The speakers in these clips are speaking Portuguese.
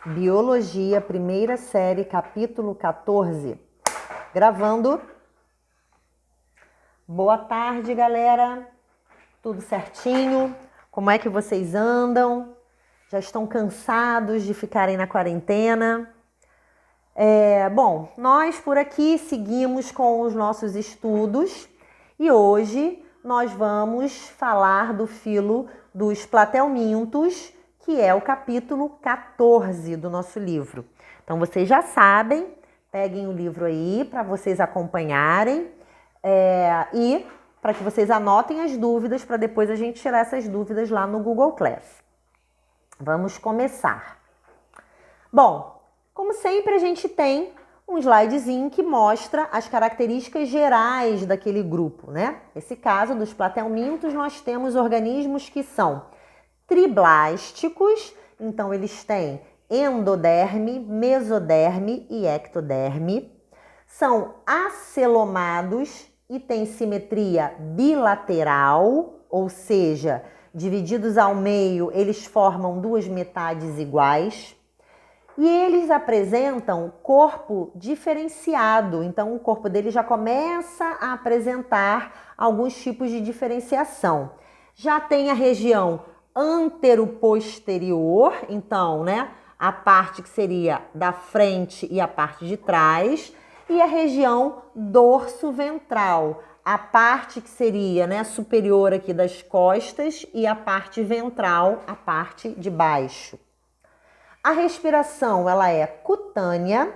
Biologia, primeira série, capítulo 14. Gravando. Boa tarde, galera. Tudo certinho? Como é que vocês andam? Já estão cansados de ficarem na quarentena? Bom, nós por aqui seguimos com os nossos estudos e hoje nós vamos falar do filo dos platelmintos, que é o capítulo 14 do nosso livro. Então vocês já sabem, peguem o livro aí para vocês acompanharem e para que vocês anotem as dúvidas para depois a gente tirar essas dúvidas lá no Google Class. Vamos começar. Bom, como sempre, a gente tem um slidezinho que mostra as características gerais daquele grupo, né? Nesse caso, dos platelmintos, nós temos organismos que são triblásticos, então eles têm endoderme, mesoderme e ectoderme. São acelomados e têm simetria bilateral, ou seja, divididos ao meio, eles formam duas metades iguais. E eles apresentam corpo diferenciado, então o corpo dele já começa a apresentar alguns tipos de diferenciação. Já tem a região antero-posterior, então, né, a parte que seria da frente e a parte de trás, e a região dorso-ventral, a parte que seria, né, superior aqui das costas e a parte ventral, a parte de baixo. A respiração, ela é cutânea,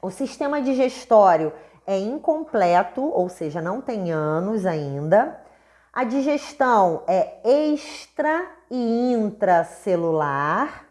o sistema digestório é incompleto, ou seja, não tem ânus ainda. A digestão é extra e intracelular.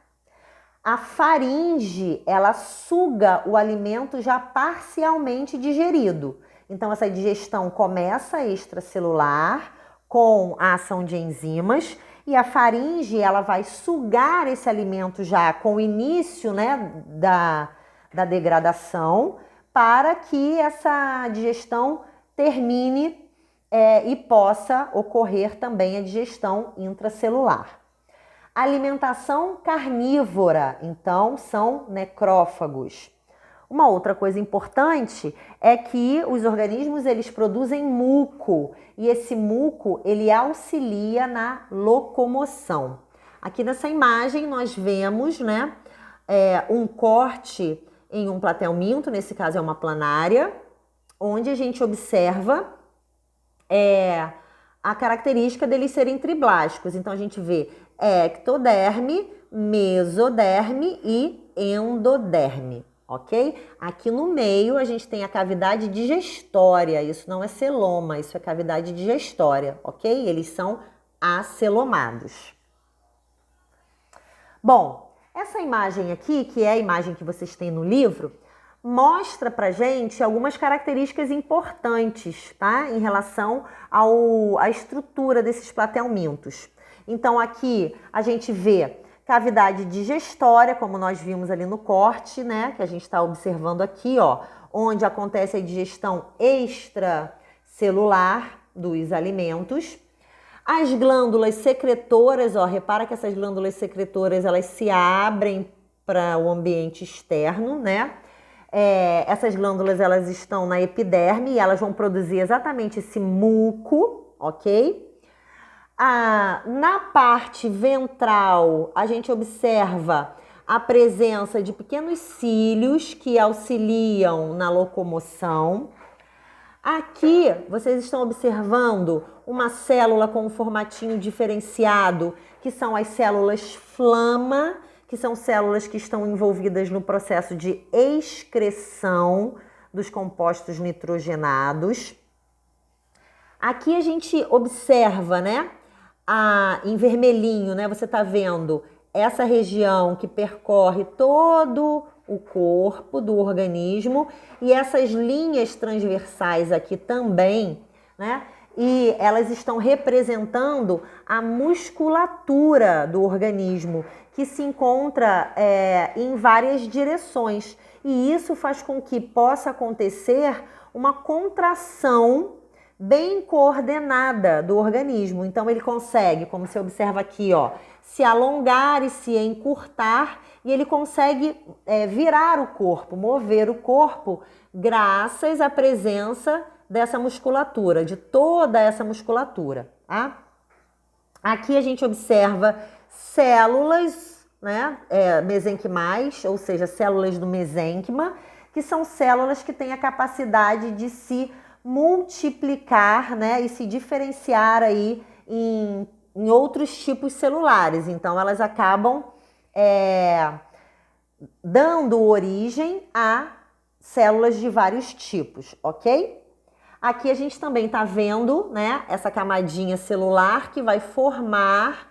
A faringe, ela suga o alimento já parcialmente digerido. Então, essa digestão começa extracelular com a ação de enzimas. E a faringe, ela vai sugar esse alimento já com o início, né, da degradação, para que essa digestão termine e possa ocorrer também a digestão intracelular. Alimentação carnívora, então, são necrófagos. Uma outra coisa importante é que os organismos eles produzem muco e esse muco ele auxilia na locomoção. Aqui nessa imagem nós vemos, né, um corte em um platelminto, nesse caso é uma planária, onde a gente observa a característica deles serem triblásticos. Então a gente vê ectoderme, mesoderme e endoderme. Ok? Aqui no meio a gente tem a cavidade digestória, isso não é celoma, isso é cavidade digestória, ok? Eles são acelomados. Bom, essa imagem aqui, que é a imagem que vocês têm no livro, mostra pra gente algumas características importantes, tá? Em relação à estrutura desses platelmintos. Então aqui a gente vê cavidade digestória, como nós vimos ali no corte, né? Que a gente está observando aqui, ó, onde acontece a digestão extracelular dos alimentos. As glândulas secretoras, ó, repara que essas glândulas secretoras, elas se abrem para o ambiente externo, né? Essas glândulas, elas estão na epiderme e elas vão produzir exatamente esse muco, ok? Na parte ventral, a gente observa a presença de pequenos cílios que auxiliam na locomoção. Aqui, vocês estão observando uma célula com um formatinho diferenciado, que são as células flama, que são células que estão envolvidas no processo de excreção dos compostos nitrogenados. Aqui a gente observa, né? Em vermelhinho, né? Você está vendo essa região que percorre todo o corpo do organismo e essas linhas transversais aqui também, né? E elas estão representando a musculatura do organismo que se encontra em várias direções. E isso faz com que possa acontecer uma contração bem coordenada do organismo. Então ele consegue, como você observa aqui, ó, se alongar e se encurtar, e ele consegue virar o corpo, mover o corpo, graças à presença dessa musculatura, de toda essa musculatura, tá? Aqui a gente observa células, né, mesenquimais, ou seja, células do mesênquima, que são células que têm a capacidade de se multiplicar, né, e se diferenciar aí em outros tipos celulares. Então, elas acabam dando origem a células de vários tipos, ok? Aqui a gente também está vendo, né, essa camadinha celular que vai formar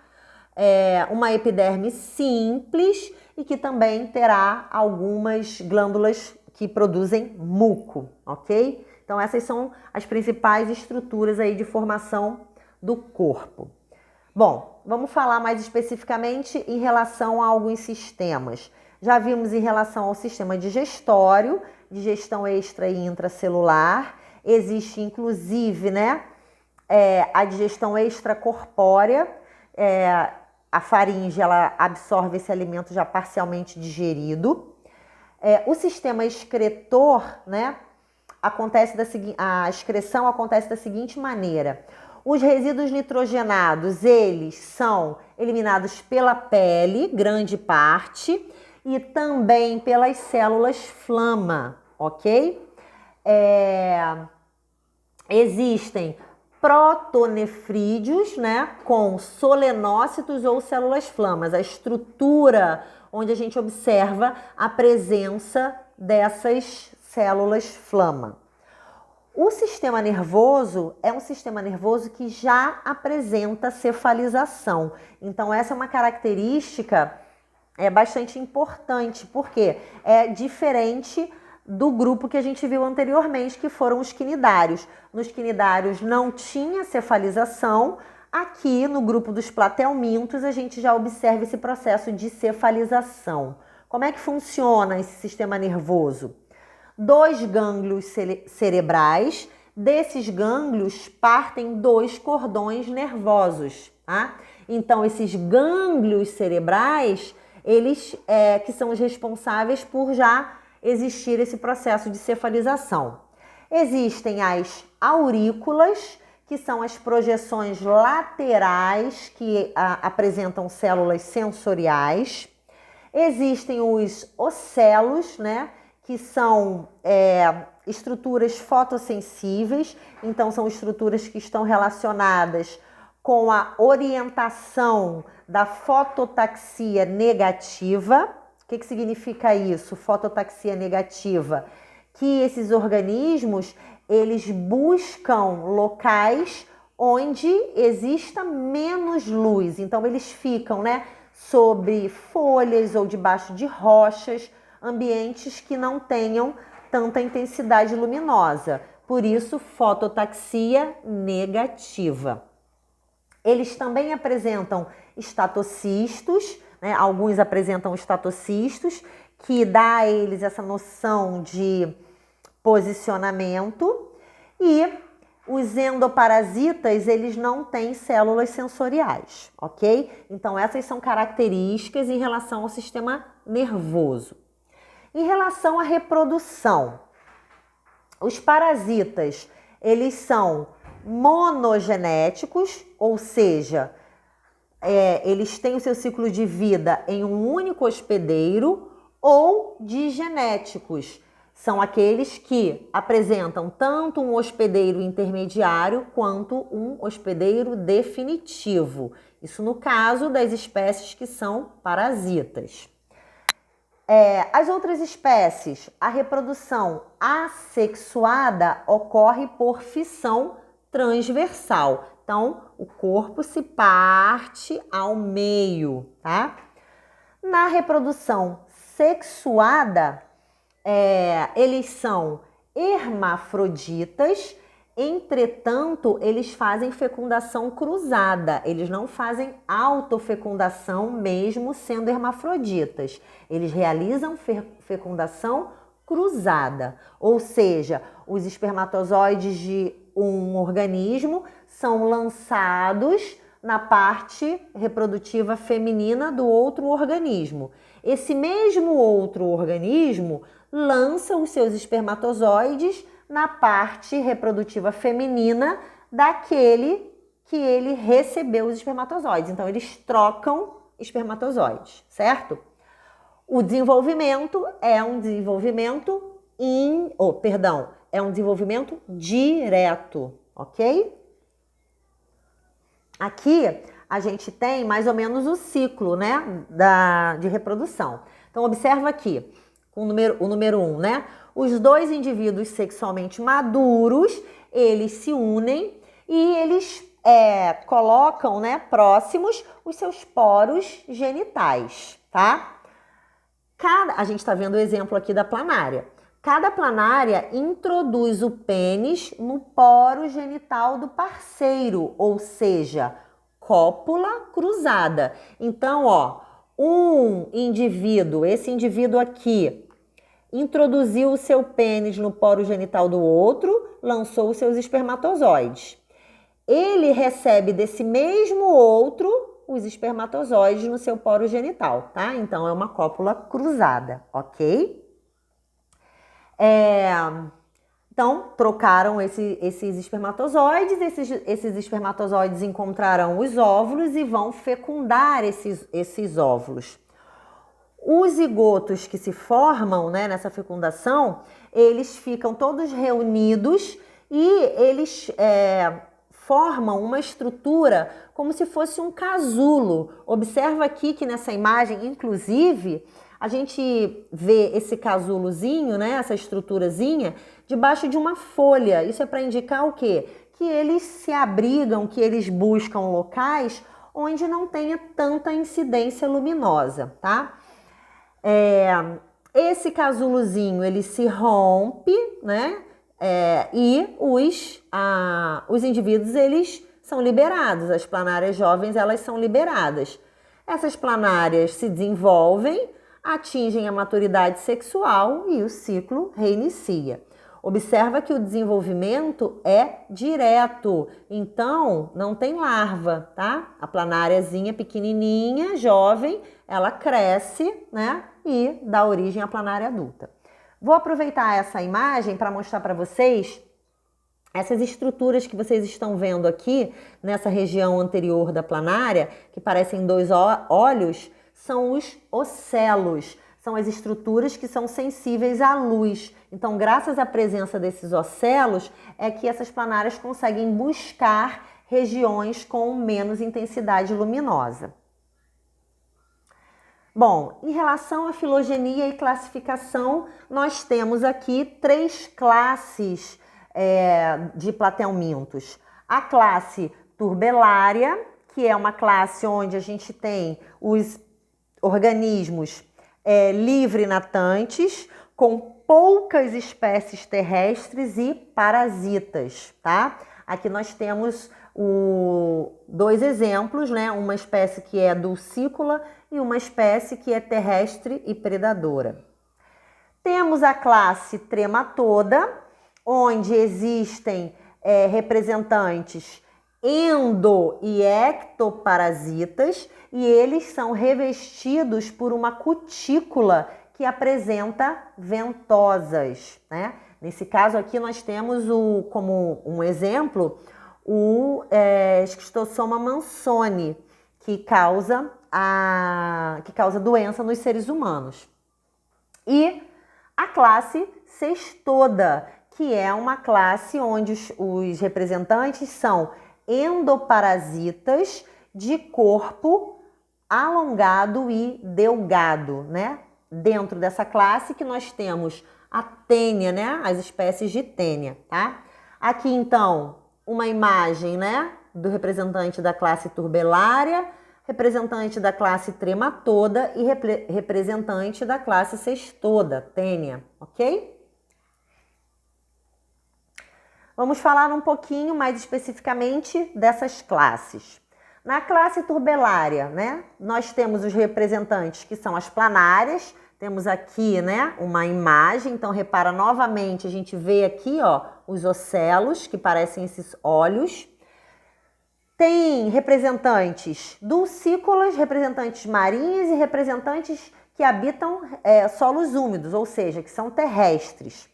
uma epiderme simples e que também terá algumas glândulas que produzem muco, ok? Então essas são as principais estruturas aí de formação do corpo. Bom, vamos falar mais especificamente em relação a alguns sistemas. Já vimos em relação ao sistema digestório, digestão extra e intracelular. Existe, inclusive, né, a digestão extracorpórea. A faringe, ela absorve esse alimento já parcialmente digerido. O sistema excretor, né, a excreção acontece da seguinte maneira. Os resíduos nitrogenados, eles são eliminados pela pele, grande parte, e também pelas células flama, ok? Existem protonefrídeos, né, com solenócitos ou células flamas, a estrutura onde a gente observa a presença dessas células flama. O sistema nervoso é um sistema nervoso que já apresenta cefalização. Então, essa é uma característica bastante importante, porque é diferente do grupo que a gente viu anteriormente, que foram os quinidários. Nos quinidários não tinha cefalização. Aqui, no grupo dos platelmintos, a gente já observa esse processo de cefalização. Como é que funciona esse sistema nervoso? 2 gânglios cerebrais, desses gânglios partem 2 cordões nervosos, tá? Então, esses gânglios cerebrais, eles que são os responsáveis por já existir esse processo de cefalização. Existem as aurículas, que são as projeções laterais que apresentam células sensoriais. Existem os ocelos, né, que são estruturas fotossensíveis, então são estruturas que estão relacionadas com a orientação da fototaxia negativa. O que significa isso, fototaxia negativa? Que esses organismos, eles buscam locais onde exista menos luz. Então, eles ficam, né, sobre folhas ou debaixo de rochas, ambientes que não tenham tanta intensidade luminosa. Por isso, fototaxia negativa. Eles também apresentam estatocistos, né? Alguns apresentam estatocistos, que dá a eles essa noção de posicionamento. E os endoparasitas, eles não têm células sensoriais, ok? Então, essas são características em relação ao sistema nervoso. Em relação à reprodução, os parasitas, eles são monogenéticos, ou seja, eles têm o seu ciclo de vida em um único hospedeiro, ou digenéticos, são aqueles que apresentam tanto um hospedeiro intermediário quanto um hospedeiro definitivo. Isso no caso das espécies que são parasitas. As outras espécies, a reprodução assexuada ocorre por fissão transversal. Então, o corpo se parte ao meio, tá? Na reprodução sexuada, eles são hermafroditas, entretanto, eles fazem fecundação cruzada, eles não fazem autofecundação mesmo sendo hermafroditas. Eles realizam fecundação cruzada, ou seja, os espermatozoides de um organismo são lançados na parte reprodutiva feminina do outro organismo. Esse mesmo outro organismo lança os seus espermatozoides na parte reprodutiva feminina daquele que ele recebeu os espermatozoides. Então, eles trocam espermatozoides, certo? O desenvolvimento é um desenvolvimento é um desenvolvimento direto, ok? Aqui a gente tem mais ou menos o ciclo, né, de reprodução. Então, observa aqui, o número 1, né? Os dois indivíduos sexualmente maduros, eles se unem e eles colocam, né, próximos os seus poros genitais, tá? A gente está vendo o exemplo aqui da planária. Cada planária introduz o pênis no poro genital do parceiro, ou seja, cópula cruzada. Então, ó, esse indivíduo aqui, introduziu o seu pênis no poro genital do outro, lançou os seus espermatozoides. Ele recebe desse mesmo outro os espermatozoides no seu poro genital, tá? Então, é uma cópula cruzada, ok? Então, trocaram esses espermatozoides, esses espermatozoides encontrarão os óvulos e vão fecundar esses óvulos. Os zigotos que se formam, né, nessa fecundação, eles ficam todos reunidos e eles formam uma estrutura como se fosse um casulo. Observa aqui que nessa imagem, inclusive, a gente vê esse casulozinho, né, essa estruturazinha, debaixo de uma folha. Isso é para indicar o quê? Que eles se abrigam, que eles buscam locais onde não tenha tanta incidência luminosa, tá? Esse casulozinho, ele se rompe, né? E os indivíduos, eles são liberados. As planárias jovens, elas são liberadas. Essas planárias se desenvolvem, atingem a maturidade sexual e o ciclo reinicia. Observa que o desenvolvimento é direto, então não tem larva, tá? A planáriazinha pequenininha, jovem, ela cresce, né? E dá origem à planária adulta. Vou aproveitar essa imagem para mostrar para vocês essas estruturas que vocês estão vendo aqui, nessa região anterior da planária, que parecem dois olhos, são os ocelos. São as estruturas que são sensíveis à luz. Então, graças à presença desses ocelos, é que essas planárias conseguem buscar regiões com menos intensidade luminosa. Bom, em relação à filogenia e classificação, nós temos aqui 3 classes de platelmintos. A classe turbelária, que é uma classe onde a gente tem os organismos livre-natantes, com poucas espécies terrestres e parasitas, tá? Aqui nós temos 2 exemplos, né? Uma espécie que é dulcícola e uma espécie que é terrestre e predadora. Temos a classe trematoda, onde existem representantes endo- e ectoparasitas, e eles são revestidos por uma cutícula que apresenta ventosas, né? Nesse caso aqui nós temos como um exemplo o Schistosoma mansoni, que causa doença nos seres humanos. E a classe cestoda, que é uma classe onde os representantes são endoparasitas de corpo alongado e delgado, né? Dentro dessa classe que nós temos a tênia, né? As espécies de tênia, tá? Aqui, então, uma imagem, né? Do representante da classe turbelária, representante da classe trematoda e representante da classe cestoda, tênia, ok? Vamos falar um pouquinho mais especificamente dessas classes. Na classe turbelária, né, nós temos os representantes que são as planárias, Temos aqui, né, uma imagem, então repara novamente, a gente vê aqui, ó, os ocelos, que parecem esses olhos. Tem representantes dulcícolas, representantes marinhas e representantes que habitam solos úmidos, ou seja, que são terrestres.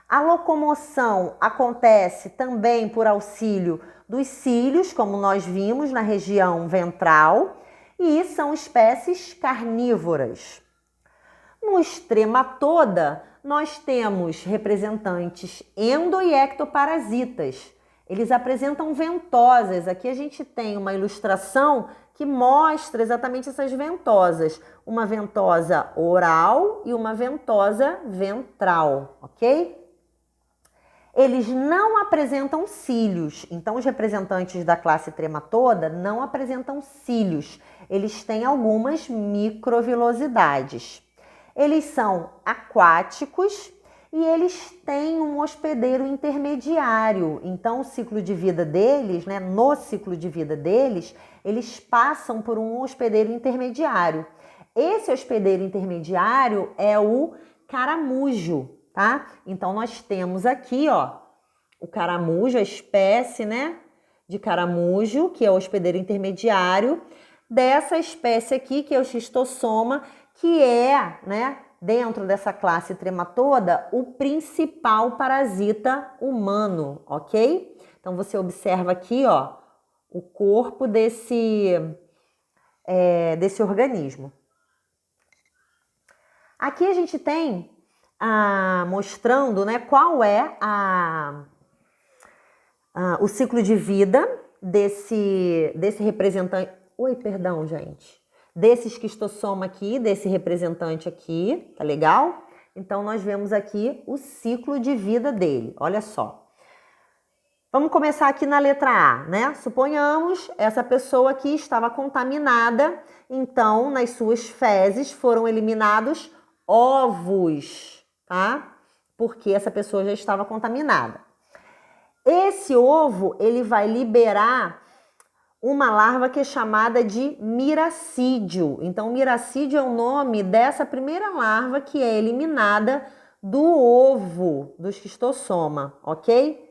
A locomoção acontece também por auxílio dos cílios, como nós vimos na região ventral, e são espécies carnívoras. No Extrematoda, nós temos representantes endo- e ectoparasitas. Eles apresentam ventosas. Aqui a gente tem uma ilustração que mostra exatamente essas ventosas. Uma ventosa oral e uma ventosa ventral, ok? Eles não apresentam cílios, então os representantes da classe Trematoda não apresentam cílios. Eles têm algumas microvilosidades. Eles são aquáticos e eles têm um hospedeiro intermediário. Então, o ciclo de vida deles, né, no ciclo de vida deles, eles passam por um hospedeiro intermediário. Esse hospedeiro intermediário é o caramujo, tá? Então, nós temos aqui, ó, o caramujo, a espécie, né, de caramujo, que é o hospedeiro intermediário, dessa espécie aqui, que é o Schistossoma, que é, né, dentro dessa classe Trematoda, o principal parasita humano, ok? Então, você observa aqui, ó, o corpo desse organismo. Aqui a gente tem mostrando, né, qual é o ciclo de vida desse representante. Oi, perdão, gente. Desse esquistossoma aqui, desse representante aqui, tá legal? Então, nós vemos aqui o ciclo de vida dele, olha só. Vamos começar aqui na letra A, né? Suponhamos essa pessoa aqui estava contaminada, então, nas suas fezes foram eliminados ovos, tá? Porque essa pessoa já estava contaminada. Esse ovo, ele vai liberar uma larva que é chamada de miracídio. Então, miracídio é o nome dessa primeira larva que é eliminada do ovo do esquistossoma, ok?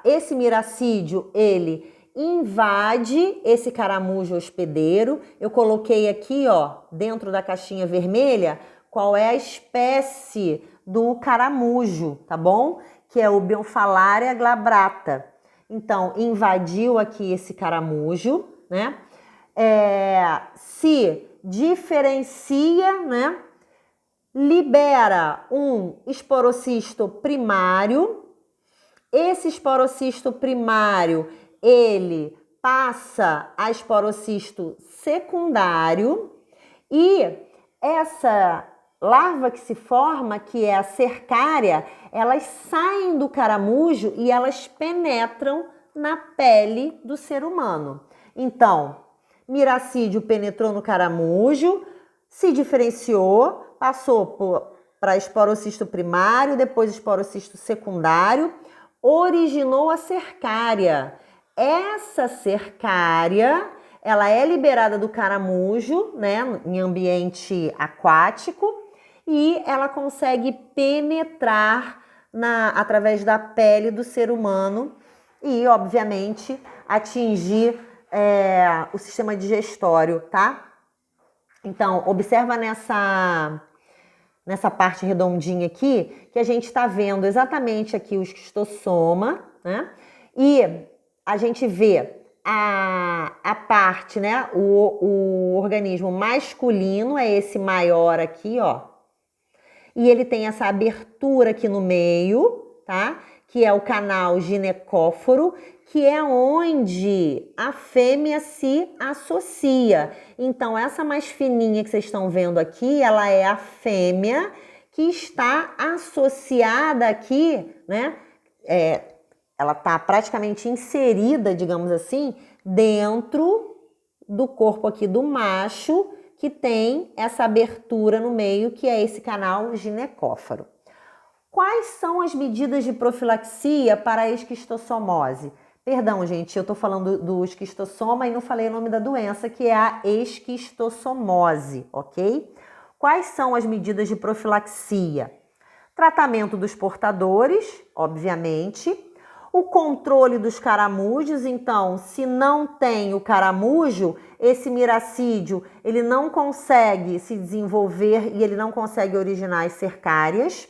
Esse miracídio, ele invade esse caramujo hospedeiro. Eu coloquei aqui, ó, dentro da caixinha vermelha, qual é a espécie do caramujo, tá bom? Que é o Bionfalaria glabrata. Então, invadiu aqui esse caramujo, né? Se diferencia, né? Libera um esporocisto primário. Esse esporocisto primário, ele passa a esporocisto secundário e essa larva que se forma, que é a cercária, elas saem do caramujo e elas penetram na pele do ser humano. Então, miracídio penetrou no caramujo, se diferenciou, passou para esporocisto primário, depois esporocisto secundário, originou a cercária. Essa cercária, ela é liberada do caramujo, né, em ambiente aquático, e ela consegue penetrar através da pele do ser humano e, obviamente, atingir o sistema digestório, tá? Então, observa nessa parte redondinha aqui, que a gente está vendo exatamente aqui o esquistossoma, né? E a gente vê a parte, né? O organismo masculino é esse maior aqui, ó. E ele tem essa abertura aqui no meio, tá? Que é o canal ginecóforo, que é onde a fêmea se associa. Então, essa mais fininha que vocês estão vendo aqui, ela é a fêmea que está associada aqui, né? Ela está praticamente inserida, digamos assim, dentro do corpo aqui do macho, que tem essa abertura no meio, que é esse canal ginecóforo. Quais são as medidas de profilaxia para a esquistossomose? Perdão, gente, eu tô falando do esquistossoma e não falei o nome da doença, que é a esquistossomose, ok? Quais são as medidas de profilaxia? Tratamento dos portadores, obviamente. O controle dos caramujos, então, se não tem o caramujo, esse miracídio, ele não consegue se desenvolver e ele não consegue originar as cercárias.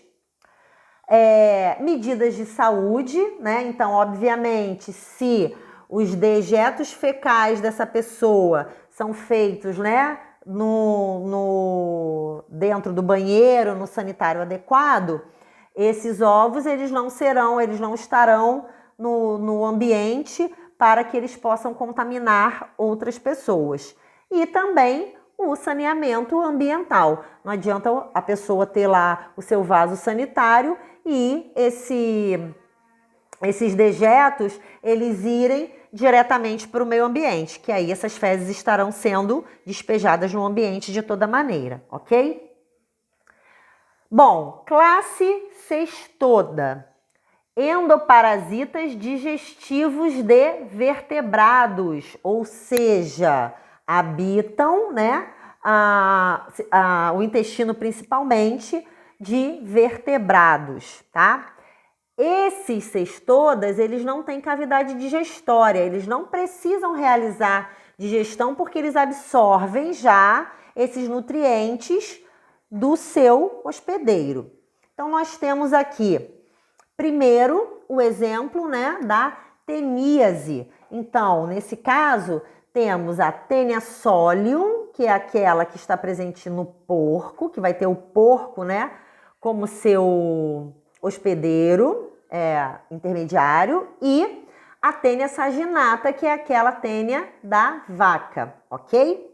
Medidas de saúde, né? Então, obviamente, se os dejetos fecais dessa pessoa são feitos, né, dentro do banheiro, no sanitário adequado, esses ovos eles não estarão no ambiente para que eles possam contaminar outras pessoas. E também o saneamento ambiental. Não adianta a pessoa ter lá o seu vaso sanitário e esses dejetos eles irem diretamente para o meio ambiente, que aí essas fezes estarão sendo despejadas no ambiente de toda maneira, ok? Bom, classe Cestoda. Endoparasitas digestivos de vertebrados, ou seja, habitam, né, o intestino principalmente de vertebrados, tá? Esses cestodas, eles não têm cavidade digestória, eles não precisam realizar digestão porque eles absorvem já esses nutrientes do seu hospedeiro. Então, nós temos aqui, primeiro, o exemplo, né, da teníase. Então, nesse caso, temos a Taenia solium, que é aquela que está presente no porco, que vai ter o porco, né, como seu hospedeiro intermediário, e a Taenia saginata, que é aquela tênia da vaca, ok?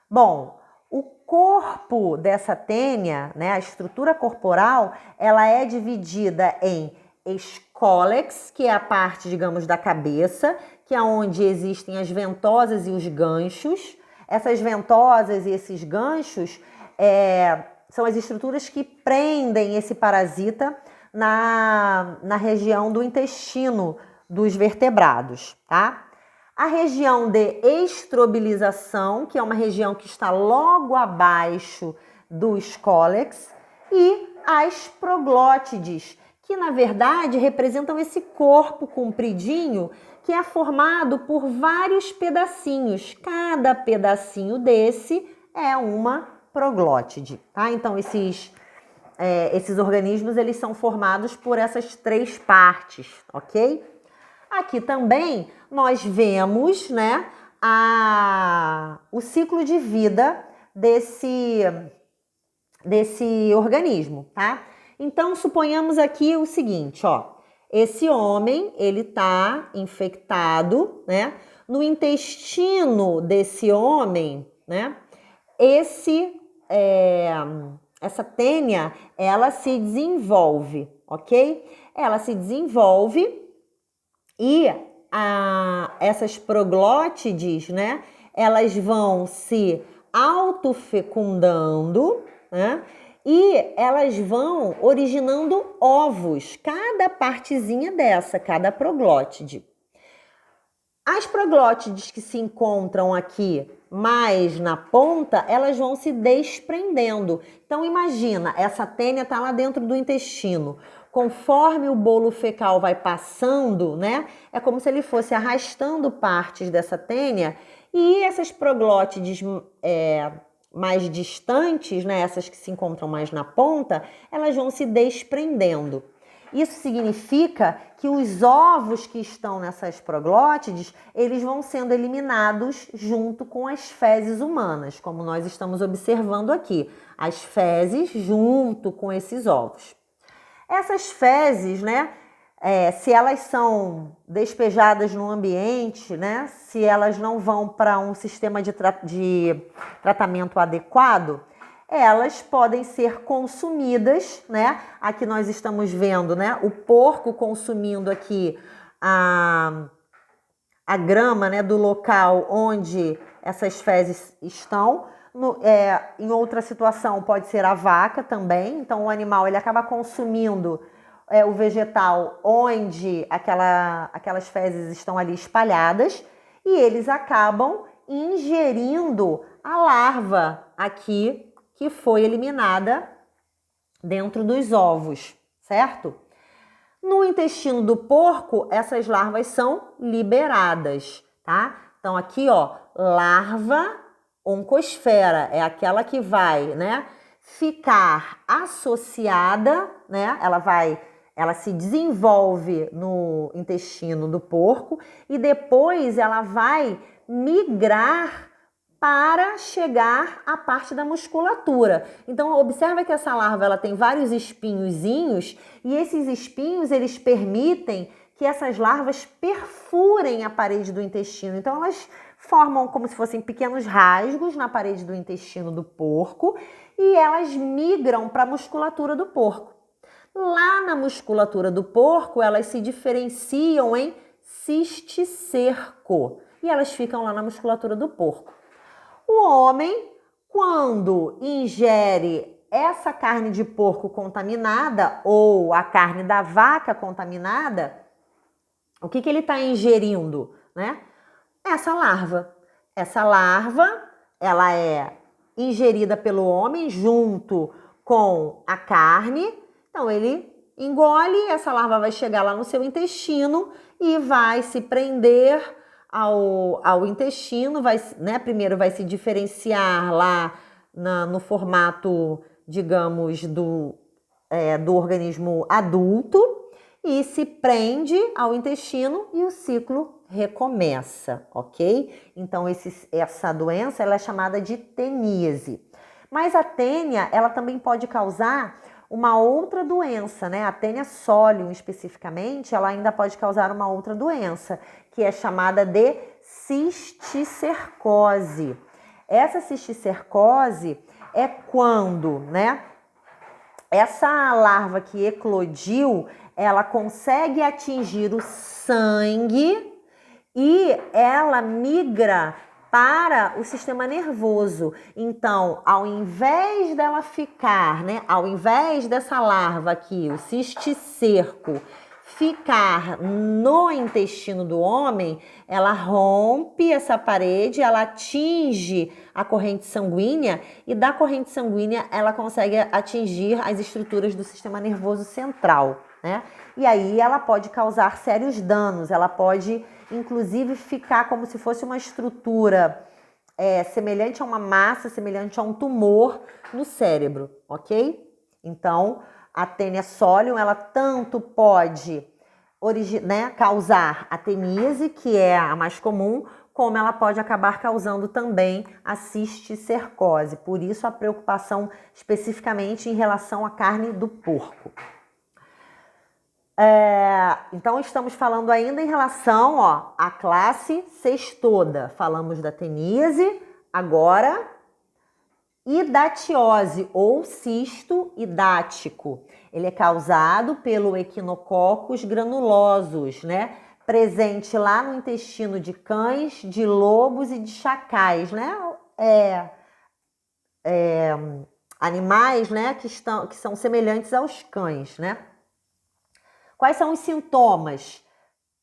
Bom, o corpo dessa tênia, né, a estrutura corporal, ela é dividida em escólex, que é a parte, digamos, da cabeça, que é onde existem as ventosas e os ganchos. Essas ventosas e esses ganchos são as estruturas que prendem esse parasita na região do intestino dos vertebrados, tá? A região de estrobilização, que é uma região que está logo abaixo do escólex, e as proglótides, que na verdade representam esse corpo compridinho que é formado por vários pedacinhos. Cada pedacinho desse é uma proglótide, tá? Então, esses organismos, eles são formados por essas três partes, ok? Aqui também nós vemos, né, o ciclo de vida desse organismo, tá? Então, suponhamos aqui o seguinte, ó. Esse homem, ele tá infectado, né? No intestino desse homem, né? Essa tênia, ela se desenvolve, ok? Ela se desenvolve e essas proglótides, né? Elas vão se autofecundando, né? E elas vão originando ovos, cada partezinha dessa, cada proglótide. As proglótides que se encontram aqui mais na ponta, elas vão se desprendendo. Então, imagina, essa tênia está lá dentro do intestino. Conforme o bolo fecal vai passando, né? É como se ele fosse arrastando partes dessa tênia e essas proglótides mais distantes, né? Essas que se encontram mais na ponta, elas vão se desprendendo. Isso significa que os ovos que estão nessas proglótides, eles vão sendo eliminados junto com as fezes humanas, como nós estamos observando aqui. As fezes junto com esses ovos. Essas fezes, né, se elas são despejadas no ambiente, né, se elas não vão para um sistema de tratamento adequado, elas podem ser consumidas, né? Aqui nós estamos vendo, né, o porco consumindo aqui a grama, né, do local onde essas fezes estão. Em outra situação pode ser a vaca também. Então o animal ele acaba consumindo o vegetal onde aquelas fezes estão ali espalhadas e eles acabam ingerindo a larva aqui que foi eliminada dentro dos ovos, certo? No intestino do porco, essas larvas são liberadas, tá? Então aqui, ó, larva oncosfera é aquela que vai, né, ficar associada, né? Ela se desenvolve no intestino do porco e depois ela vai migrar para chegar à parte da musculatura. Então, observa que essa larva ela tem vários espinhozinhos e esses espinhos eles permitem que essas larvas perfurem a parede do intestino. Então, elas formam como se fossem pequenos rasgos na parede do intestino do porco e elas migram para a musculatura do porco. Lá na musculatura do porco, elas se diferenciam em cisticerco e elas ficam lá na musculatura do porco. O homem, quando ingere essa carne de porco contaminada ou a carne da vaca contaminada, o que ele está ingerindo, né? Essa larva. Essa larva, ela é ingerida pelo homem junto com a carne. Então, ele engole, essa larva vai chegar lá no seu intestino e vai se prender ao intestino, né, primeiro vai se diferenciar lá no formato, digamos, do organismo adulto e se prende ao intestino e o ciclo recomeça, ok? Então, essa doença ela é chamada de teníase. Mas a tênia, ela também pode causar uma outra doença, né? A tênia solium, especificamente, ela ainda pode causar uma outra doença, que é chamada de cisticercose. Essa cisticercose é quando, né, essa larva que eclodiu, ela consegue atingir o sangue e ela migra para o sistema nervoso. Então, ao invés dela ficar, né, ao invés dessa larva aqui, o cisticerco, ficar no intestino do homem, ela rompe essa parede, ela atinge a corrente sanguínea e da corrente sanguínea ela consegue atingir as estruturas do sistema nervoso central, né? E aí ela pode causar sérios danos, ela pode inclusive ficar como se fosse uma estrutura semelhante a uma massa, semelhante a um tumor no cérebro, ok? Então, a tênia solium, ela tanto pode causar a teníase, que é a mais comum, como ela pode acabar causando também a cisticercose. Por isso, a preocupação especificamente em relação à carne do porco. Então, estamos falando ainda em relação à classe cestoda. Falamos da teníase, agora hidatiose ou cisto hidático. Ele é causado pelo Echinococcus granulosus, né? Presente lá no intestino de cães, de lobos e de chacais, né? Animais, né? Que são semelhantes aos cães, né? Quais são os sintomas?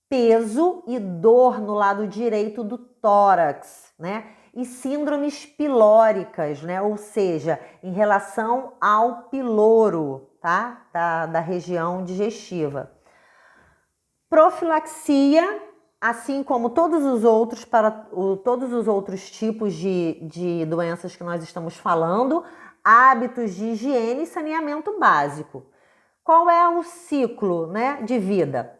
Peso e dor no lado direito do tórax, né? E síndromes pilóricas, né? Ou seja, em relação ao piloro, tá? Da região digestiva. Profilaxia, assim como todos os outros tipos de doenças que nós estamos falando, hábitos de higiene e saneamento básico. Qual é o ciclo, né, de vida?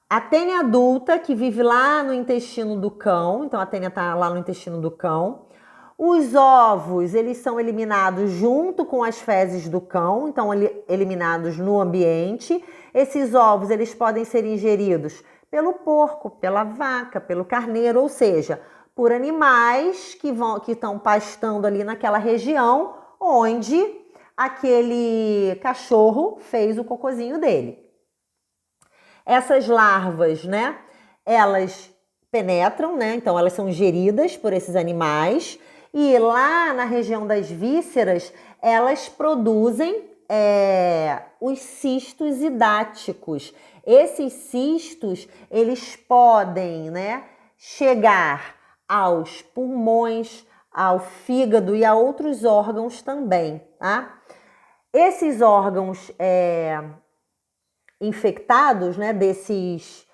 A tênia adulta, que vive lá no intestino do cão, então a tênia está lá no intestino do cão. Os ovos, eles são eliminados junto com as fezes do cão, então eliminados no ambiente. Esses ovos, eles podem ser ingeridos pelo porco, pela vaca, pelo carneiro, ou seja, por animais que estão pastando ali naquela região onde aquele cachorro fez o cocôzinho dele. Essas larvas, né, elas penetram, né, então elas são ingeridas por esses animais e lá na região das vísceras, elas produzem os cistos hidáticos. Esses cistos, eles podem, né, chegar aos pulmões, ao fígado e a outros órgãos também, tá? Esses órgãos infectados, né, desses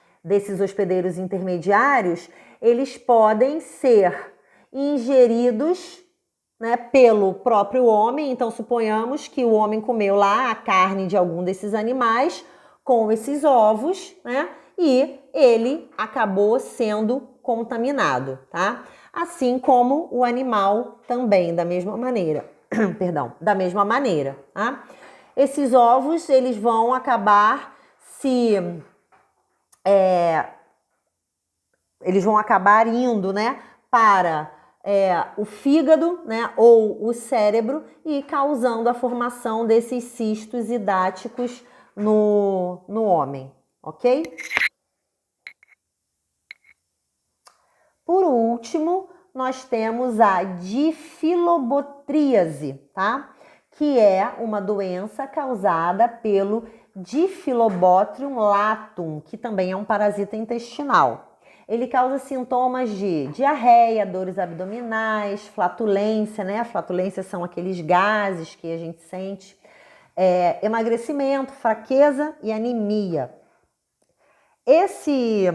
hospedeiros intermediários, eles podem ser ingeridos, né, pelo próprio homem. Então, suponhamos que o homem comeu lá a carne de algum desses animais com esses ovos, né, e ele acabou sendo contaminado, tá? Assim como o animal também, da mesma maneira. Perdão, da mesma maneira, tá? Esses ovos, eles vão acabar eles vão acabar indo, né, para o fígado, né, ou o cérebro e causando a formação desses cistos hidáticos no homem, ok? Por último, nós temos a difilobotríase, tá? Que é uma doença causada pelo Diphyllobotrium latum, que também é um parasita intestinal. Ele causa sintomas de diarreia, dores abdominais, flatulência, né? A flatulência são aqueles gases que a gente sente, emagrecimento, fraqueza e anemia. Esse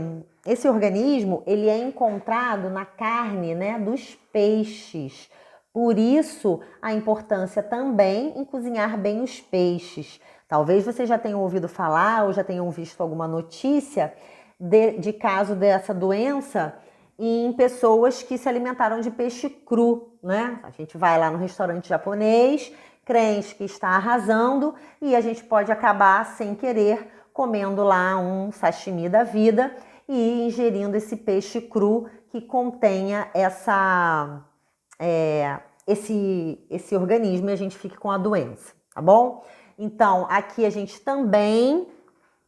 organismo, ele é encontrado na carne, né, dos peixes. Por isso, a importância também em cozinhar bem os peixes. Talvez você já tenha ouvido falar ou já tenham visto alguma notícia de caso dessa doença em pessoas que se alimentaram de peixe cru, né? A gente vai lá no restaurante japonês, crente que está arrasando e a gente pode acabar sem querer comendo lá um sashimi da vida e ingerindo esse peixe cru que contenha esse organismo e a gente fica com a doença, tá bom? Então, aqui a gente também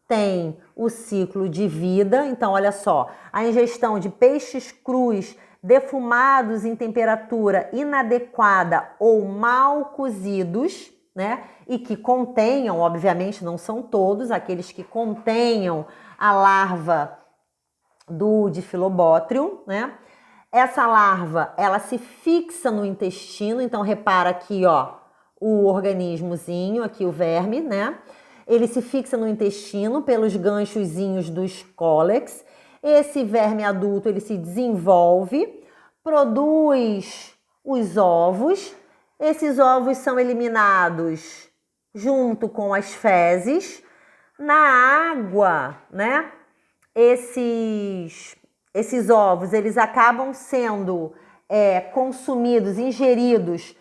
tem o ciclo de vida. Então, olha só, a ingestão de peixes crus defumados em temperatura inadequada ou mal cozidos, né? E que contenham, obviamente não são todos, aqueles que contenham a larva do Diphyllobotrium, né? Essa larva, ela se fixa no intestino, então repara aqui, ó, o organismozinho, aqui o verme, né? Ele se fixa no intestino pelos ganchozinhos dos cólex. Esse verme adulto, ele se desenvolve, produz os ovos. Esses ovos são eliminados junto com as fezes. Na água, né? Esses ovos, eles acabam sendo consumidos, ingeridos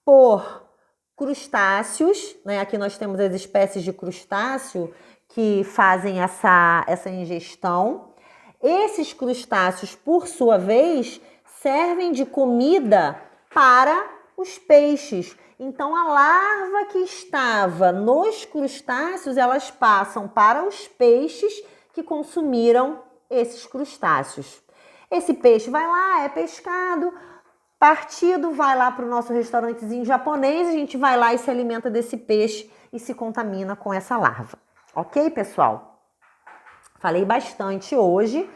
por crustáceos, né? Aqui nós temos as espécies de crustáceo que fazem essa ingestão. Esses crustáceos, por sua vez, servem de comida para os peixes. Então, a larva que estava nos crustáceos, elas passam para os peixes que consumiram esses crustáceos. Esse peixe vai lá, é pescado, partido, vai lá para o nosso restaurantezinho japonês, a gente vai lá e se alimenta desse peixe e se contamina com essa larva. Ok, pessoal? Falei bastante hoje,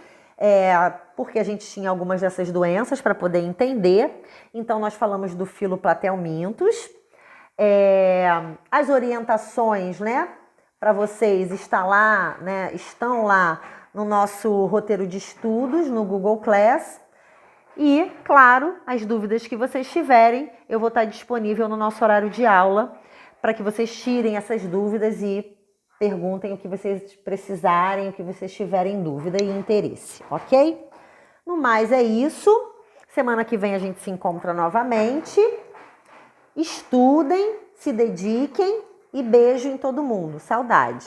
porque a gente tinha algumas dessas doenças para poder entender. Então, nós falamos do Filoplatelminthus. As orientações, né, para vocês estão lá no nosso roteiro de estudos, no Google Class. E, claro, as dúvidas que vocês tiverem, eu vou estar disponível no nosso horário de aula para que vocês tirem essas dúvidas e perguntem o que vocês precisarem, o que vocês tiverem dúvida e interesse, ok? No mais é isso. Semana que vem a gente se encontra novamente. Estudem, se dediquem e beijo em todo mundo. Saudade!